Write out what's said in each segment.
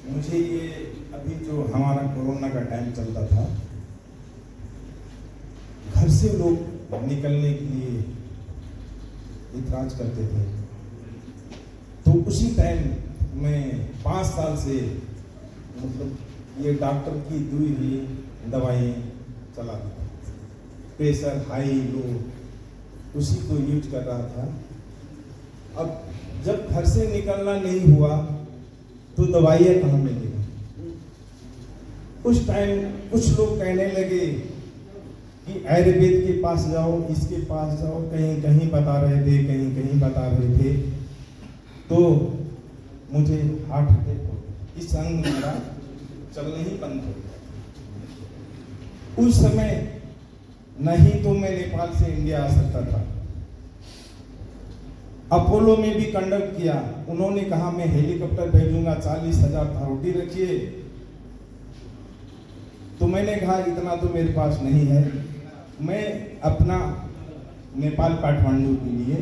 मुझे ये अभी जो हमारा कोरोना का टाइम चलता था, घर से लोग निकलने के लिए इतराज करते थे, तो उसी टाइम मैं 5 साल से मतलब ये डॉक्टर की दी हुई दवाएं चलाता था। प्रेशर हाई लो उसी को यूज कर रहा था। अब जब घर से निकलना नहीं हुआ तो दवाइयाँ कहाँ मिलेगी। उस टाइम कुछ लोग कहने लगे कि आयुर्वेद के पास जाओ, इसके पास जाओ, कहीं कहीं बता रहे थे, कहीं कहीं बता रहे थे। तो मुझे हार्ट अटैक हो गया, इस अंग मेरा चलना ही बंद हो गया। उस समय नहीं तो मैं नेपाल से इंडिया आ सकता था। अपोलो में भी कंडक्ट किया, उन्होंने कहा मैं हेलीकॉप्टर भेजूंगा, 40,000 थारोटी रखिए। तो मैंने कहा इतना तो मेरे पास नहीं है। मैं अपना नेपाल काठमांडू के लिए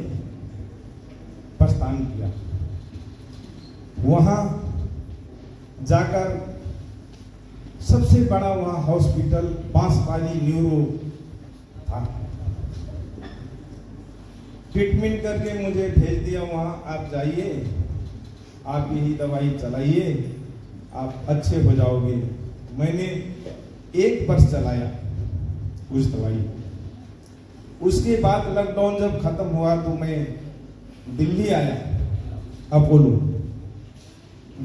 प्रस्थान किया। वहां जाकर सबसे बड़ा वहां हॉस्पिटल बांसवाड़ी न्यूरो था। ट्रीटमेंट करके मुझे भेज दिया वहां, आप जाइए, आप यही दवाई चलाइए, आप अच्छे हो जाओगे। मैंने 1 वर्ष चलाया उस दवाई। उसके बाद लॉकडाउन जब खत्म हुआ तो मैं दिल्ली आया, अपोलो।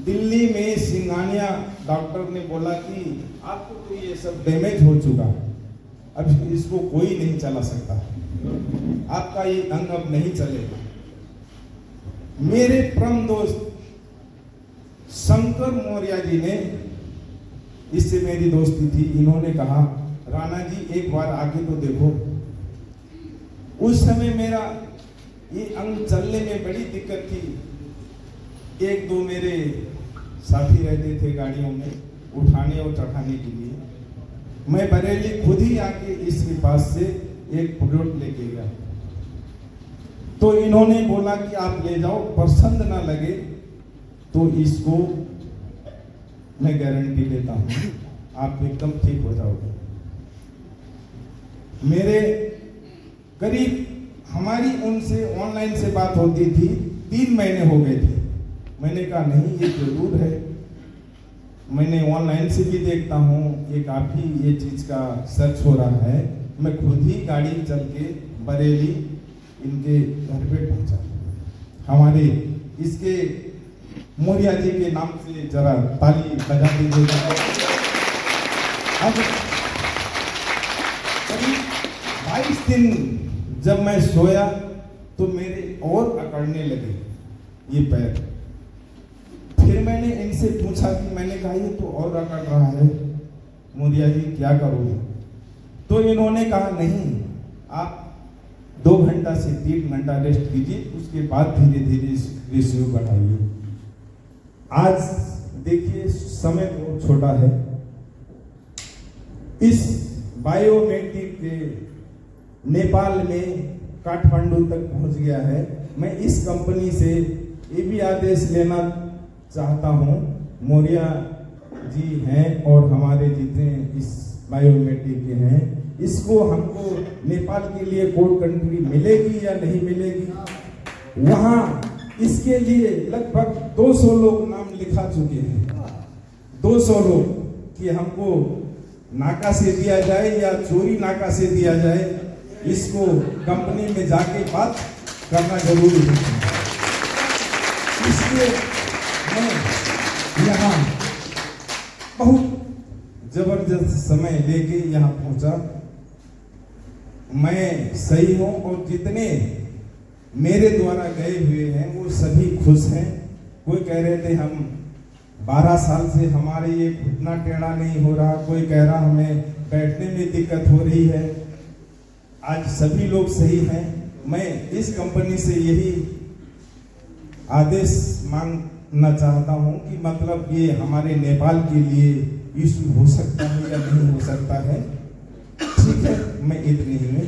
दिल्ली में सिंघानिया डॉक्टर ने बोला कि आपको तो ये सब डैमेज हो चुका, अब इसको कोई नहीं चला सकता, आपका ये अंग अब नहीं चलेगा। मेरे परम दोस्त शंकर मौर्य जी ने, इससे मेरी दोस्ती थी, इन्होंने कहा राणा जी एक बार आके तो देखो। उस समय मेरा ये अंग चलने में बड़ी दिक्कत थी। 1-2 मेरे साथी रहते थे गाड़ियों में उठाने और चढ़ाने के लिए। मैं बरेली खुद ही आके इसके पास से एक प्रोडक्ट लेके गया। तो इन्होंने बोला कि आप ले जाओ, पसंद ना लगे तो इसको मैं गारंटी देता हूं आप एकदम ठीक हो जाओगे। मेरे करीब हमारी उनसे ऑनलाइन से बात होती थी, 3 महीने हो गए थे। मैंने कहा नहीं ये जरूर है, मैंने ऑनलाइन से भी देखता हूँ, ये काफी ये चीज का सर्च हो रहा है। मैं खुद ही गाड़ी चल के बरेली इनके घर पे पहुंचा। हमारे इसके मौर्य जी के नाम से जरा ताली बजा दीजिएगा। अब करीब 22 दिन जब मैं सोया तो मेरे और अकड़ने लगे ये पैर। फिर मैंने इनसे पूछा कि मैंने कहा ये तो और अकड़ रहा है मौर्य जी, क्या करोगे? तो इन्होंने कहा नहीं, आप 2 घंटा से 3 घंटा रेस्ट कीजिए, उसके बाद धीरे धीरे रेशियो बढ़ाइए। आज देखिए समय बहुत छोटा है। इस बायोमेट्रिक के नेपाल में काठमांडू तक पहुंच गया है। मैं इस कंपनी से ये भी आदेश लेना चाहता हूं, मौर्य जी हैं और हमारे जितने इस बायोमेट्रिक के हैं, इसको हमको नेपाल के लिए कोड कंट्री मिलेगी या नहीं मिलेगी? वहां इसके लिए लगभग 200 लोग नाम लिखा चुके हैं। 200 लोग कि हमको नाका से दिया जाए या चोरी नाका से दिया जाए, इसको कंपनी में जाके बात करना जरूरी है। इसलिए मैं यहाँ बहुत जबरदस्त समय लेके यहाँ पहुंचा। मैं सही हूं और जितने मेरे द्वारा गए हुए हैं वो सभी खुश हैं। कोई कह रहे थे हम 12 साल से हमारे ये घुटना टेढ़ा नहीं हो रहा, कोई कह रहा हमें बैठने में दिक्कत हो रही है। आज सभी लोग सही हैं। मैं इस कंपनी से यही आदेश मांगना चाहता हूं कि मतलब ये हमारे नेपाल के लिए इश्यू हो सकता है या नहीं हो सकता है। ठीक है, मैं इतनी ही में